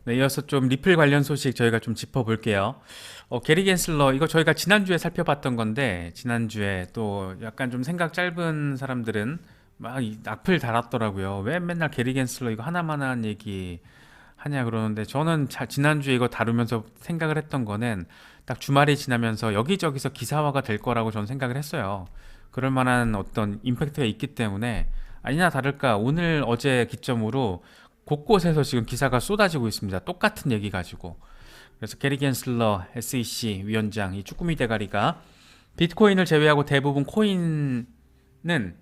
네, 이어서 좀 리플 관련 소식 저희가 좀 짚어볼게요. 게리 겐슬러 이거 저희가 지난주에 살펴봤던 건데 지난주에 또 약간 좀 생각 짧은 사람들은 막 악플 달았더라고요. 왜 맨날 게리 겐슬러 이거 하나만 한 얘기 하냐 그러는데 저는 지난주에 이거 다루면서 생각을 했던 거는 딱 주말이 지나면서 여기저기서 기사화가 될 거라고 저는 생각을 했어요. 그럴 만한 어떤 임팩트가 있기 때문에 아니나 다를까 오늘 어제 기점으로 곳곳에서 지금 기사가 쏟아지고 있습니다. 똑같은 얘기 가지고. 그래서 게리 겐슬러 SEC 위원장 이 쭈꾸미 대가리가 비트코인을 제외하고 대부분 코인은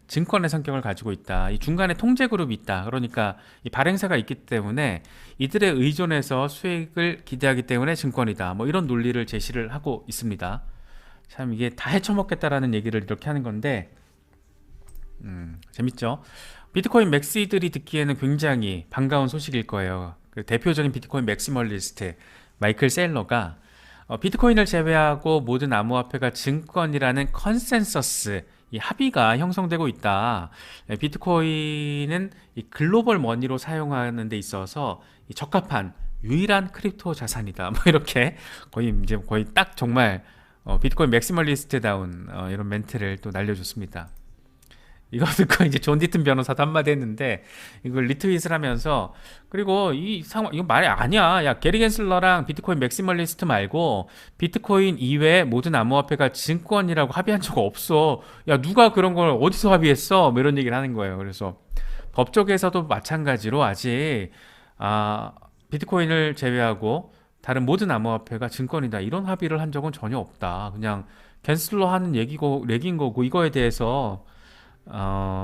증권의 성격을 가지고 있다. 이 중간에 통제 그룹이 있다. 그러니까 이 발행사가 있기 때문에 이들에 의존해서 수익을 기대하기 때문에 증권이다. 뭐 이런 논리를 제시를 하고 있습니다. 참 이게 다 헤쳐먹겠다라는 얘기를 이렇게 하는 건데 재밌죠? 비트코인 맥시들이 듣기에는 굉장히 반가운 소식일 거예요. 그 대표적인 비트코인 맥시멀리스트 마이클 셀러가 비트코인을 제외하고 모든 암호화폐가 증권이라는 컨센서스 이 합의가 형성되고 있다. 비트코인은 이 글로벌 머니로 사용하는 데 있어서 이 적합한 유일한 크립토 자산이다. 뭐 이렇게 거의 딱 정말 비트코인 맥시멀리스트다운 이런 멘트를 또 날려줬습니다. 이거 듣고 이제 존 디튼 변호사도 한마디 했는데 이걸 리트윗을 하면서 그리고 이 상황 이거 말이 아니야. 야 게리 겐슬러랑 비트코인 맥시멀리스트 말고 비트코인 이외에 모든 암호화폐가 증권이라고 합의한 적 없어. 야 누가 그런 걸 어디서 합의했어? 뭐 이런 얘기를 하는 거예요. 그래서 법적에서도 마찬가지로 아직 비트코인을 제외하고 다른 모든 암호화폐가 증권이다 이런 합의를 한 적은 전혀 없다. 그냥 겐슬러 하는 얘기인 거고 이거에 대해서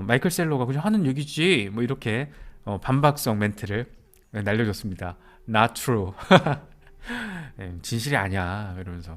마이클 셀러가 그냥 하는 얘기지 뭐 이렇게 반박성 멘트를 날려줬습니다. Not true. 진실이 아니야 이러면서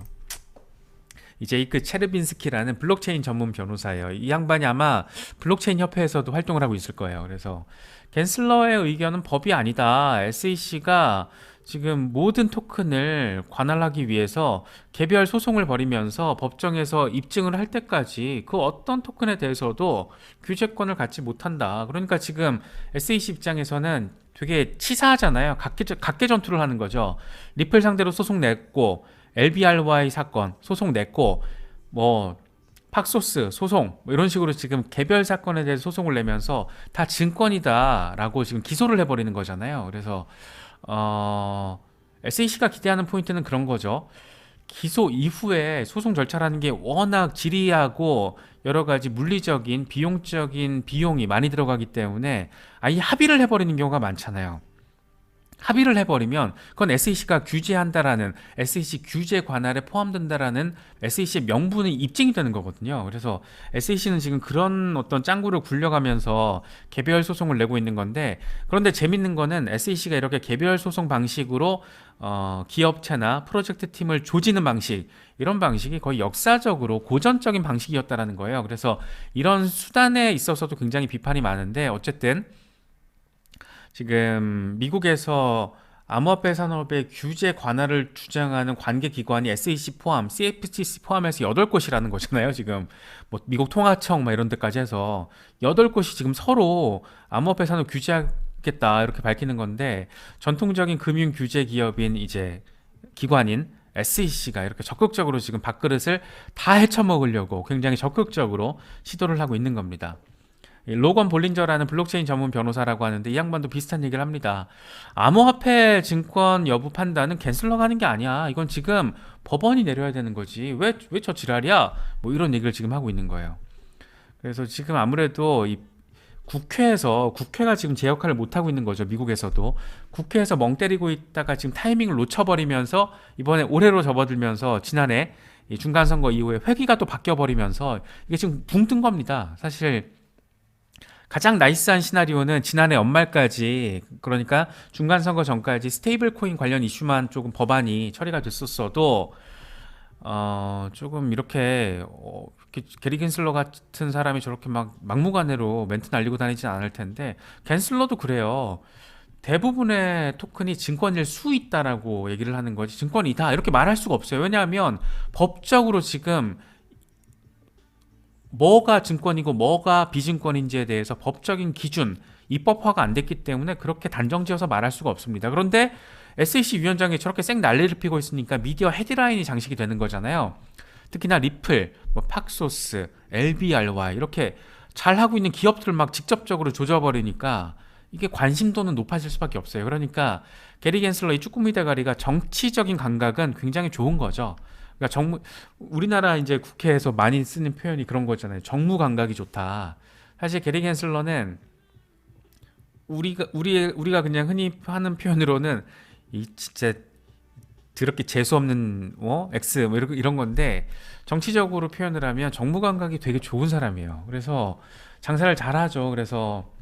이 제이크 체르빈스키라는 블록체인 전문 변호사예요. 이 양반이 아마 블록체인 협회에서도 활동을 하고 있을 거예요. 그래서 겐슬러의 의견은 법이 아니다. SEC가 지금 모든 토큰을 관할하기 위해서 개별 소송을 벌이면서 법정에서 입증을 할 때까지 그 어떤 토큰에 대해서도 규제권을 갖지 못한다. 그러니까 지금 SEC 입장에서는 되게 치사하잖아요. 각계 전투를 하는 거죠. 리플 상대로 소송 냈고 LBRY 사건 소송 냈고 뭐 팍소스 소송 뭐 이런 식으로 지금 개별 사건에 대해서 소송을 내면서 다 증권이다라고 지금 기소를 해버리는 거잖아요. 그래서 SEC가 기대하는 포인트는 그런 거죠. 기소 이후에 소송 절차라는 게 워낙 지리하고 여러 가지 물리적인 비용적인 비용이 많이 들어가기 때문에 아예 합의를 해버리는 경우가 많잖아요. 합의를 해버리면 그건 SEC가 규제한다라는 SEC 규제 관할에 포함된다라는 SEC의 명분이 입증이 되는 거거든요. 그래서 SEC는 지금 그런 어떤 짱구를 굴려가면서 개별 소송을 내고 있는 건데 그런데 재밌는 거는 SEC가 이렇게 개별 소송 방식으로 기업체나 프로젝트 팀을 조지는 방식 이런 방식이 거의 역사적으로 고전적인 방식이었다라는 거예요. 그래서 이런 수단에 있어서도 굉장히 비판이 많은데 어쨌든 지금 미국에서 암호화폐 산업의 규제 관할을 주장하는 관계기관이 SEC 포함, CFTC 포함해서 8곳이라는 거잖아요. 지금 뭐 미국 통화청 막 이런 데까지 해서 8곳이 지금 서로 암호화폐 산업 규제하겠다 이렇게 밝히는 건데 전통적인 금융 규제 기업인 이제 기관인 SEC가 이렇게 적극적으로 지금 밥그릇을 다 헤쳐먹으려고 굉장히 적극적으로 시도를 하고 있는 겁니다. 로건 볼린저라는 블록체인 전문 변호사라고 하는데 이 양반도 비슷한 얘기를 합니다. 암호화폐 증권 여부 판단은 캔슬러가 하는 게 아니야. 이건 지금 법원이 내려야 되는 거지. 왜 저 지랄이야? 뭐 이런 얘기를 지금 하고 있는 거예요. 그래서 지금 아무래도 이 국회가 지금 제 역할을 못하고 있는 거죠. 미국에서도. 국회에서 멍 때리고 있다가 지금 타이밍을 놓쳐버리면서 이번에 올해로 접어들면서 지난해 이 중간선거 이후에 회기가 또 바뀌어버리면서 이게 지금 붕 뜬 겁니다. 사실 가장 나이스한 시나리오는 지난해 연말까지 그러니까 중간선거 전까지 스테이블 코인 관련 이슈만 조금 법안이 처리가 됐었어도 조금 이렇게 게리 겐슬러 같은 사람이 저렇게 막 막무가내로 멘트 날리고 다니진 않을 텐데 겐슬러도 그래요. 대부분의 토큰이 증권일 수 있다라고 얘기를 하는 거지 증권이다 이렇게 말할 수가 없어요. 왜냐하면 법적으로 지금 뭐가 증권이고 뭐가 비증권인지에 대해서 법적인 기준 입법화가 안 됐기 때문에 그렇게 단정지어서 말할 수가 없습니다. 그런데 SEC 위원장이 저렇게 쌩 난리를 피고 있으니까 미디어 헤드라인이 장식이 되는 거잖아요. 특히나 리플, 뭐 팍소스, LBRY 이렇게 잘하고 있는 기업들을 막 직접적으로 조져버리니까 이게 관심도는 높아질 수밖에 없어요. 그러니까 게리 겐슬러 이 쭈꾸미 대가리가 정치적인 감각은 굉장히 좋은 거죠. 그러니까 우리나라 이제 국회에서 많이 쓰는 표현이 그런 거잖아요. 정무 감각이 좋다. 사실 게리 겐슬러는 우리가 그냥 흔히 하는 표현으로는 이 진짜 더럽게 재수 없는 X 뭐 이런 건데, 정치적으로 표현을 하면 정무 감각이 되게 좋은 사람이에요. 그래서 장사를 잘하죠. 그래서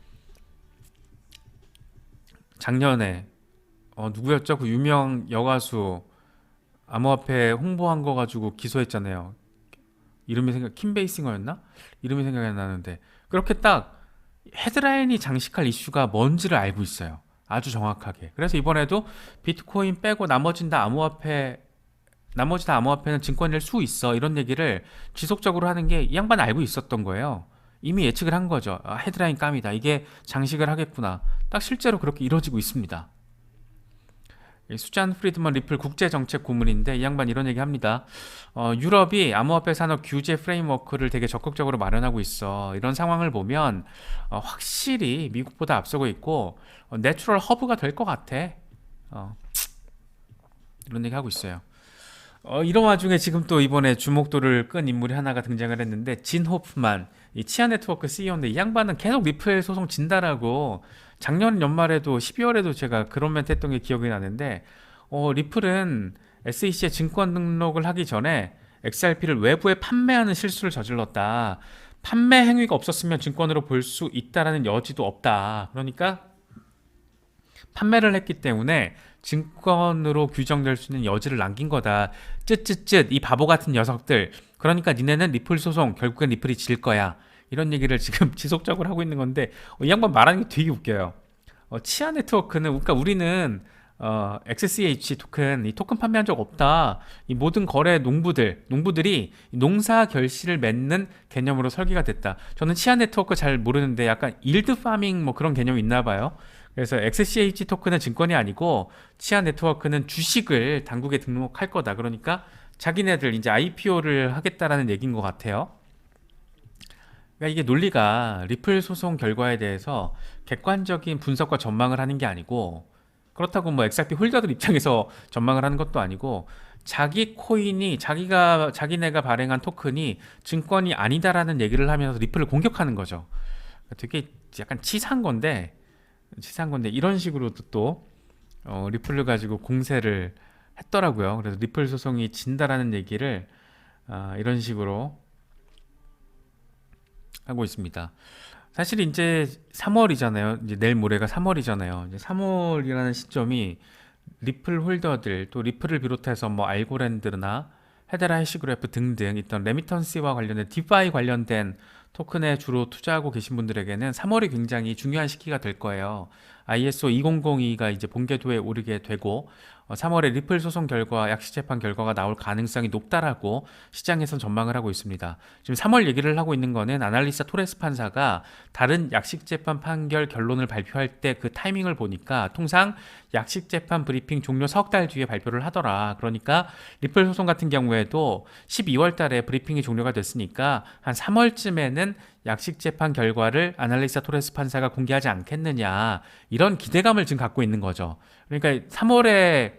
작년에 누구였죠? 그 유명 여가수 암호화폐 홍보한 거 가지고 기소했잖아요. 킴 베이싱어였나? 이름이 생각이 안 나는데, 그렇게 딱 헤드라인이 장식할 이슈가 뭔지를 알고 있어요. 아주 정확하게. 그래서 이번에도 비트코인 빼고 나머지 다 암호화폐는 증권일 수 있어, 이런 얘기를 지속적으로 하는 게 이 양반 알고 있었던 거예요. 이미 예측을 한 거죠. 헤드라인 깜이다, 이게 장식을 하겠구나. 딱 실제로 그렇게 이루어지고 있습니다. 수잔 프리드먼 리플 국제정책 고문인데 이 양반 이런 얘기 합니다. 유럽이 암호화폐 산업 규제 프레임워크를 되게 적극적으로 마련하고 있어. 이런 상황을 보면 확실히 미국보다 앞서고 있고 내추럴 허브가 될 것 같아. 이런 얘기 하고 있어요. 이런 와중에 지금 또 이번에 주목도를 끈 인물이 하나가 등장을 했는데, 진 호프만, 이 치아 네트워크 CEO인데 이 양반은 계속 리플 소송 진다라고 작년 연말에도 12월에도 제가 그런 멘트 했던 게 기억이 나는데, 리플은 SEC에 증권 등록을 하기 전에 XRP를 외부에 판매하는 실수를 저질렀다. 판매 행위가 없었으면 증권으로 볼 수 있다라는 여지도 없다. 그러니까 판매를 했기 때문에 증권으로 규정될 수 있는 여지를 남긴 거다. 쯧쯧쯧 이 바보 같은 녀석들. 그러니까 니네는 리플 소송 결국엔 리플이 질 거야. 이런 얘기를 지금 지속적으로 하고 있는 건데, 이 양반 말하는 게 되게 웃겨요. 치아 네트워크는, 그러니까 우리는 XCH 토큰, 이 토큰 판매한 적 없다. 이 모든 거래 농부들이 농사 결실을 맺는 개념으로 설계가 됐다. 저는 치아 네트워크 잘 모르는데 약간 일드 파밍 뭐 그런 개념이 있나 봐요. 그래서 XCH 토큰은 증권이 아니고 치아 네트워크는 주식을 당국에 등록할 거다. 그러니까 자기네들 이제 IPO를 하겠다라는 얘기인 것 같아요. 그러니까 이게 논리가 리플 소송 결과에 대해서 객관적인 분석과 전망을 하는 게 아니고, 그렇다고 뭐 XRP 홀더들 입장에서 전망을 하는 것도 아니고, 자기 코인이 자기네가 발행한 토큰이 증권이 아니다라는 얘기를 하면서 리플을 공격하는 거죠. 되게 약간 치사한 건데 이런 식으로도 또 리플을 가지고 공세를 했더라고요. 그래서 리플 소송이 진다라는 얘기를 이런 식으로 하고 있습니다. 사실 이제 3월이잖아요. 이제 내일 모레가 3월이잖아요. 이제 3월이라는 시점이 리플 홀더들, 또 리플을 비롯해서 뭐 알고랜드나 헤데라 해시그래프 등등 있던 레미턴스와 관련된 디파이 관련된 토큰에 주로 투자하고 계신 분들에게는 3월이 굉장히 중요한 시기가 될 거예요. ISO 2002가 이제 본궤도에 오르게 되고 3월에 리플 소송 결과, 약식재판 결과가 나올 가능성이 높다라고 시장에선 전망을 하고 있습니다. 지금 3월 얘기를 하고 있는 거는 아날리사 토레스 판사가 다른 약식재판 판결 결론을 발표할 때 그 타이밍을 보니까 통상 약식재판 브리핑 종료 석 달 뒤에 발표를 하더라. 그러니까 리플 소송 같은 경우에도 12월 달에 브리핑이 종료가 됐으니까 한 3월쯤에는 약식재판 결과를 아날리사 토레스 판사가 공개하지 않겠느냐, 이런 기대감을 지금 갖고 있는 거죠. 그러니까 3월에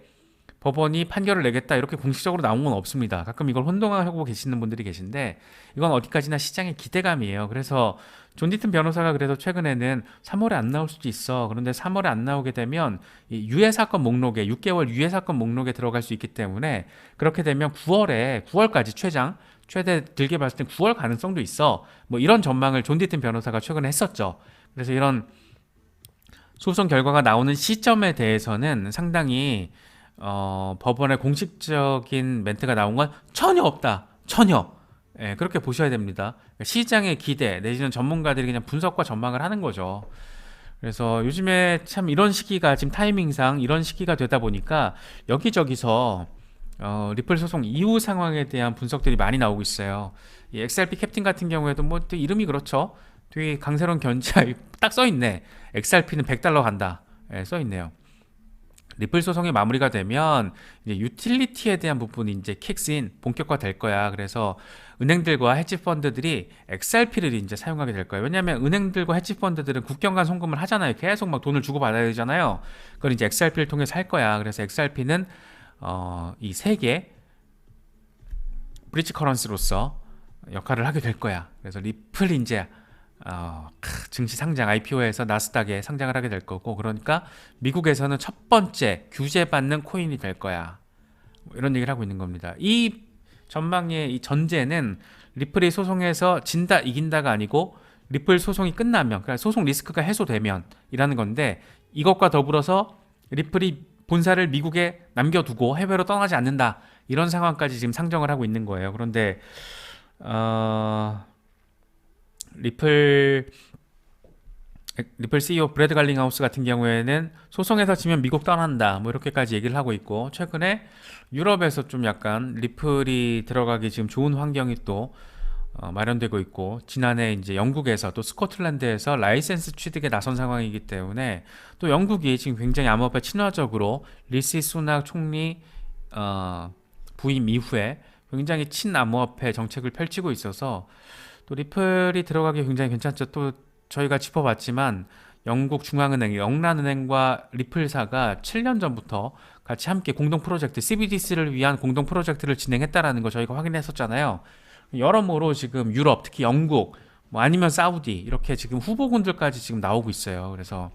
법원이 판결을 내겠다 이렇게 공식적으로 나온 건 없습니다. 가끔 이걸 혼동하고 계시는 분들이 계신데, 이건 어디까지나 시장의 기대감이에요. 그래서 존 디튼 변호사가 그래서 최근에는 3월에 안 나올 수도 있어. 그런데 3월에 안 나오게 되면 이 유해 사건 목록에, 6개월 유해 사건 목록에 들어갈 수 있기 때문에, 그렇게 되면 9월까지 최대 들게 봤을 땐 9월 가능성도 있어. 뭐 이런 전망을 존 디튼 변호사가 최근에 했었죠. 그래서 이런 소송 결과가 나오는 시점에 대해서는 상당히 법원의 공식적인 멘트가 나온 건 전혀 없다. 전혀. 예, 그렇게 보셔야 됩니다. 시장의 기대 내지는 전문가들이 그냥 분석과 전망을 하는 거죠. 그래서 요즘에 참 이런 시기가, 지금 타이밍상 이런 시기가 되다 보니까 여기저기서 리플 소송 이후 상황에 대한 분석들이 많이 나오고 있어요. 이 XRP 캡틴 같은 경우에도 뭐 또 이름이 그렇죠. 되게 강세론 견지가 딱 써있네. XRP는 100달러 간다. 예, 써있네요. 리플 소송이 마무리가 되면 이제 유틸리티에 대한 부분이 이제 킥스인 본격화 될 거야. 그래서 은행들과 헤지 펀드들이 XRP를 이제 사용하게 될 거예요. 왜냐하면 은행들과 헤지 펀드들은 국경 간 송금을 하잖아요. 계속 막 돈을 주고 받아야 되잖아요. 그걸 이제 XRP를 통해서 할 거야. 그래서 XRP는 이 세계 브릿지 커런시로서 역할을 하게 될 거야. 그래서 리플 이제 증시 상장 IPO에서 나스닥에 상장을 하게 될 거고, 그러니까 미국에서는 첫 번째 규제받는 코인이 될 거야. 뭐 이런 얘기를 하고 있는 겁니다. 이 전망의 이 전제는 리플이 소송에서 진다 이긴다가 아니고 리플 소송이 끝나면, 그러니까 소송 리스크가 해소되면 이라는 건데, 이것과 더불어서 리플이 본사를 미국에 남겨두고 해외로 떠나지 않는다, 이런 상황까지 지금 상정을 하고 있는 거예요. 그런데 리플 CEO 브래드 갈링하우스 같은 경우에는 소송에서 지면 미국 떠난다, 뭐 이렇게까지 얘기를 하고 있고, 최근에 유럽에서 좀 약간 리플이 들어가기 지금 좋은 환경이 또 마련되고 있고, 지난해 이제 영국에서 또 스코틀랜드에서 라이센스 취득에 나선 상황이기 때문에, 또 영국이 지금 굉장히 암호화폐 친화적으로 리시 수낙 총리 부임 이후에 굉장히 친암호화폐 정책을 펼치고 있어서 또 리플이 들어가기 굉장히 괜찮죠. 또 저희가 짚어봤지만 영국 중앙은행, 영란은행과 리플사가 7년 전부터 같이 함께 공동 프로젝트 CBDC를 위한 공동 프로젝트를 진행했다라는 거 저희가 확인했었잖아요. 여러모로 지금 유럽, 특히 영국, 뭐 아니면 사우디, 이렇게 지금 후보군들까지 지금 나오고 있어요. 그래서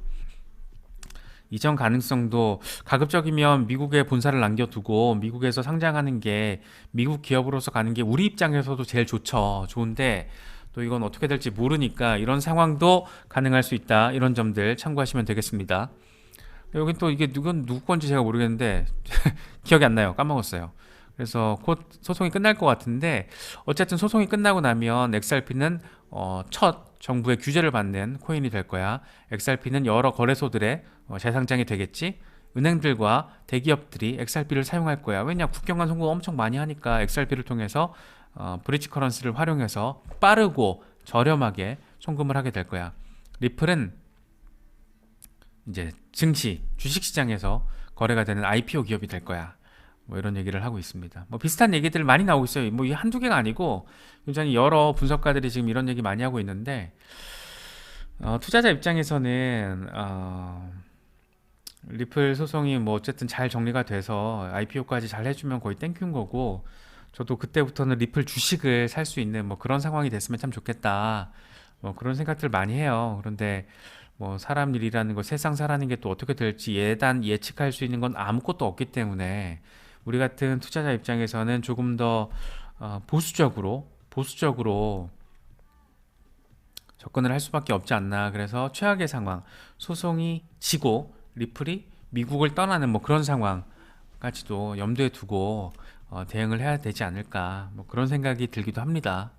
이전 가능성도, 가급적이면 미국에 본사를 남겨두고 미국에서 상장하는 게, 미국 기업으로서 가는 게 우리 입장에서도 제일 좋죠. 좋은데 또 이건 어떻게 될지 모르니까 이런 상황도 가능할 수 있다. 이런 점들 참고하시면 되겠습니다. 여기 또 이게 누구 건지 제가 모르겠는데 기억이 안 나요. 까먹었어요. 그래서 곧 소송이 끝날 것 같은데, 어쨌든 소송이 끝나고 나면 XRP는 첫 정부의 규제를 받는 코인이 될 거야. XRP는 여러 거래소들의 재상장이 되겠지. 은행들과 대기업들이 XRP를 사용할 거야. 왜냐, 국경 간 송금 엄청 많이 하니까 XRP를 통해서 브릿지 커런시를 활용해서 빠르고 저렴하게 송금을 하게 될 거야. 리플은 이제 증시, 주식시장에서 거래가 되는 IPO 기업이 될 거야. 뭐 이런 얘기를 하고 있습니다. 뭐 비슷한 얘기들 많이 나오고 있어요. 뭐 이게 한두 개가 아니고 굉장히 여러 분석가들이 지금 이런 얘기 많이 하고 있는데, 투자자 입장에서는 리플 소송이 뭐 어쨌든 잘 정리가 돼서 IPO까지 잘 해주면 거의 땡큐인 거고, 저도 그때부터는 리플 주식을 살 수 있는 뭐 그런 상황이 됐으면 참 좋겠다, 뭐 그런 생각들 많이 해요. 그런데 뭐 사람 일이라는 거, 세상 사라는 게 또 어떻게 될지 예측할 수 있는 건 아무것도 없기 때문에, 우리 같은 투자자 입장에서는 조금 더 보수적으로 접근을 할 수밖에 없지 않나. 그래서 최악의 상황, 소송이 지고 리플이 미국을 떠나는 뭐 그런 상황까지도 염두에 두고 대응을 해야 되지 않을까, 뭐 그런 생각이 들기도 합니다.